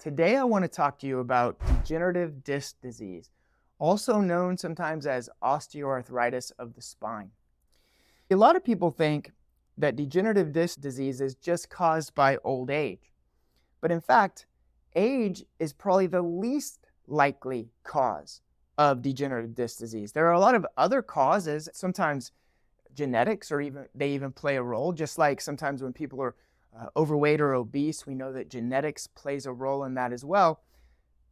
Today I want to talk to you about degenerative disc disease, also known sometimes as osteoarthritis of the spine. A lot of people think that degenerative disc disease is just caused by old age. But in fact, age is probably the least likely cause of degenerative disc disease. There are a lot of other causes, sometimes genetics, or they even play a role, just like sometimes when people are overweight or obese, we know that genetics plays a role in that as well.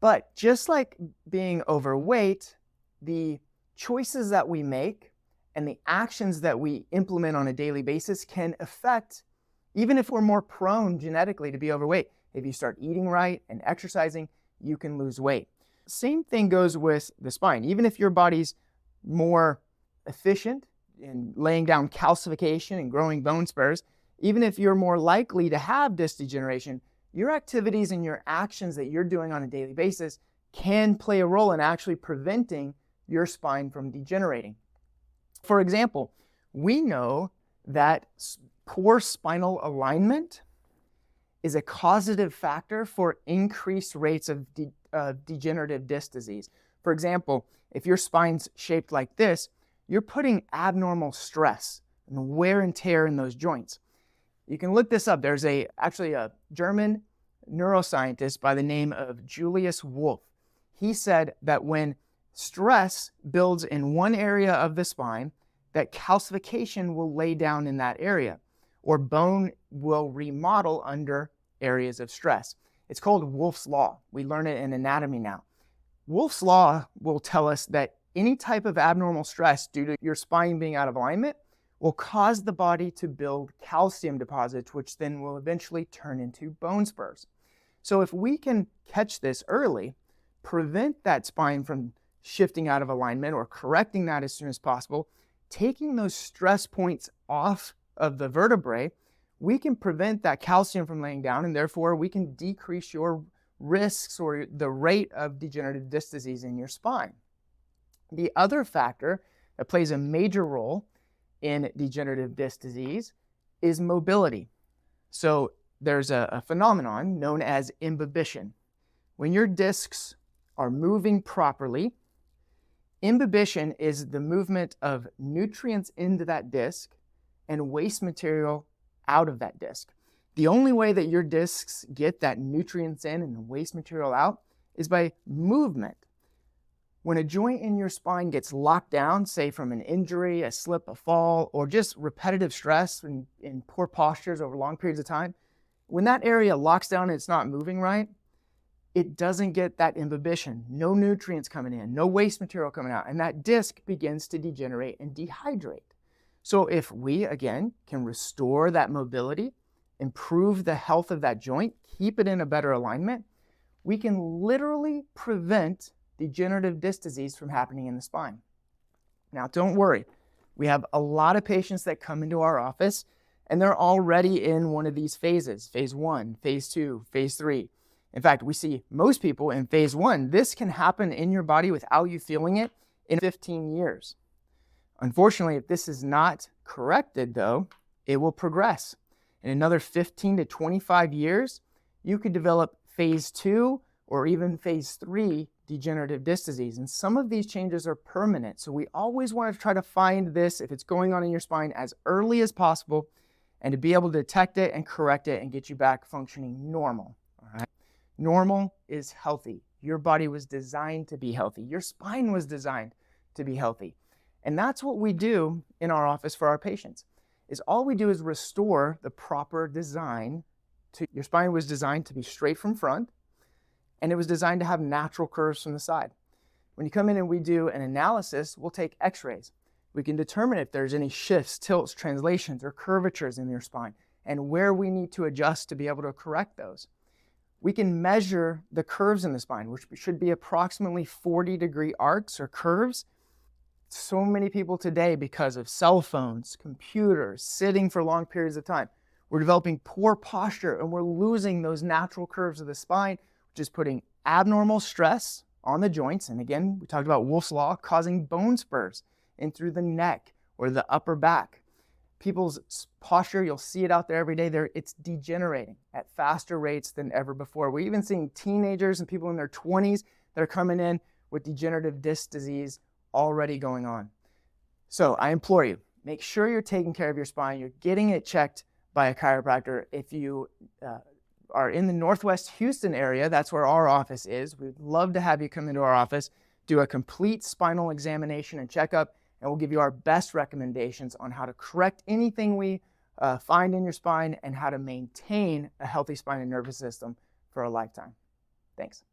But just like being overweight, the choices that we make and the actions that we implement on a daily basis can affect, even if we're more prone genetically to be overweight. If you start eating right and exercising, you can lose weight. Same thing goes with the spine. Even if your body's more efficient in laying down calcification and growing bone spurs, even if you're more likely to have disc degeneration, your activities and your actions that you're doing on a daily basis can play a role in actually preventing your spine from degenerating. For example, we know that poor spinal alignment is a causative factor for increased rates of degenerative disc disease. For example, if your spine's shaped like this, you're putting abnormal stress and wear and tear in those joints. You can look this up. There's actually a German neuroscientist by the name of Julius Wolff. He said that when stress builds in one area of the spine, that calcification will lay down in that area, or bone will remodel under areas of stress. It's called Wolff's Law. We learn it in anatomy now. Wolff's Law will tell us that any type of abnormal stress due to your spine being out of alignment will cause the body to build calcium deposits, which then will eventually turn into bone spurs. So if we can catch this early, prevent that spine from shifting out of alignment or correcting that as soon as possible, taking those stress points off of the vertebrae, we can prevent that calcium from laying down, and therefore we can decrease your risks or the rate of degenerative disc disease in your spine. The other factor that plays a major role in degenerative disc disease is mobility. So there's a phenomenon known as imbibition. When your discs are moving properly, imbibition is the movement of nutrients into that disc and waste material out of that disc. The only way that your discs get that nutrients in and waste material out is by movement. When a joint in your spine gets locked down, say from an injury, a slip, a fall, or just repetitive stress in poor postures over long periods of time, when that area locks down and it's not moving right, it doesn't get that imbibition, no nutrients coming in, no waste material coming out, and that disc begins to degenerate and dehydrate. So if we, again, can restore that mobility, improve the health of that joint, keep it in a better alignment, we can literally prevent degenerative disc disease from happening in the spine. Now, don't worry. We have a lot of patients that come into our office and they're already in one of these phases, phase 1, phase 2, phase 3. In fact, we see most people in phase 1. This can happen in your body without you feeling it in 15 years. Unfortunately, if this is not corrected, though, it will progress. In another 15 to 25 years, you could develop phase 2 or even phase 3 degenerative disc disease. And some of these changes are permanent. So we always want to try to find this, if it's going on in your spine, as early as possible and to be able to detect it and correct it and get you back functioning normal. All right? Normal is healthy. Your body was designed to be healthy. Your spine was designed to be healthy. And that's what we do in our office for our patients, is all we do is restore the proper design. Your spine was designed to be straight from front, and it was designed to have natural curves from the side. When you come in and we do an analysis, we'll take x-rays. We can determine if there's any shifts, tilts, translations, or curvatures in your spine, and where we need to adjust to be able to correct those. We can measure the curves in the spine, which should be approximately 40-degree arcs or curves. So many people today, because of cell phones, computers, sitting for long periods of time, we're developing poor posture and we're losing those natural curves of the spine, which is putting abnormal stress on the joints. And again, we talked about Wolff's Law, causing bone spurs in through the neck or the upper back. people's posture, you'll see it out there every day. It's degenerating at faster rates than ever before. We're even seeing teenagers and people in their 20s that are coming in with degenerative disc disease already going on. So I implore you, make sure you're taking care of your spine. You're getting it checked by a chiropractor. If you are in the Northwest Houston area, that's where our office is. We'd love to have you come into our office, do a complete spinal examination and checkup, and we'll give you our best recommendations on how to correct anything we find in your spine and how to maintain a healthy spine and nervous system for a lifetime. Thanks.